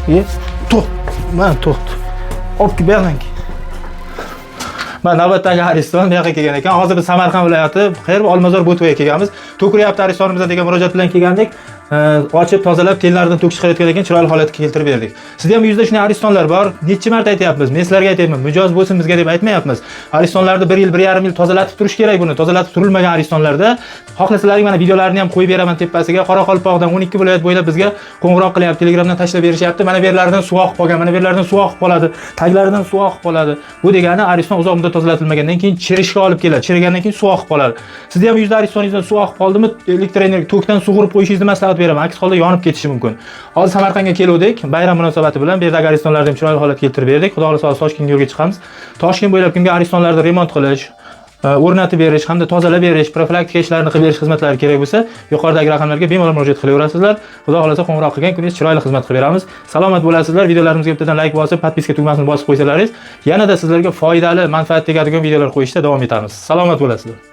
Mana to'xt. Olib bering. Mana navbatdagi Ariston bu yoqqa kelgan ekan. Hozir biz Samarqand viloyati Olmazor Bo'tvoyga kelganmiz. To'kiryapti Aristonimizga degan murojaat bilan kelgandik. Ochib, tozalab, tenlaridan to'k chiqarayotgan ekan, chiroyli holatga keltirib berdik. Sizda ham yuzda shunday Aristonlar bor. Necha marta aytayapmiz? Men sizlarga aytayapman, mijoz bo'lsin bizga deb aytmayapmiz. Aristonlarni 1 yil, 1,5 yil tozalatib turish kerak buni. Tozalatib turilmagan Aristonlarda xohlasalaring mana videolarini ham qo'yib beraman tepasiga. Qoraqalpoqdan 12 viloyat bo'ylab bizga qo'ng'iroq qilyapti, Telegramdan tashlab berishyapti. Mana bu yerlaridan suv oqib qolgan, mana bu yerlaridan suv oqib qoladi, taglaridan suv oqib qoladi. Bu degani Ariston uzoq muddat tozalatilmagandan keyin chirishga olib keladi. Chirigandan keyin suv oqib qoladi. Sizda ham yuzda Aristoningizdan suv oqib qoldimi? Elektr energiya tokdan sug'urib qo'yishingizni maslahat beraman. Aks holda yonib ketishi mumkin. Hozir Samarqandga keldik. Bayram munosabati bilan bu yerdagi Aristonlarni ham chiroyli holatga keltirib berdik. Xudo xolasa Toshkentga yo'lga chiqamiz. Toshkent bo'ylab kimga Aristonlarni remont qilish, o'rnatib berish hamda tozalab berish, profilaktika ishlarini qilib berish xizmatlari kerak bo'lsa, yuqoridagi raqamlarga bemalol murojaat qilaverasizlar. Xudo xolasa qo'ng'iroq qilgan kuningiz chiroyli xizmat qilib beramiz. Salomat bo'lasizlar. Videolarimizga bittadan like bosib, podpiska tugmasini bosib qo'ysalaringiz, yanada sizlarga foydali, manfaat tegadigan videolar qo'yishda davom etamiz. Salomat bo'lasizlar.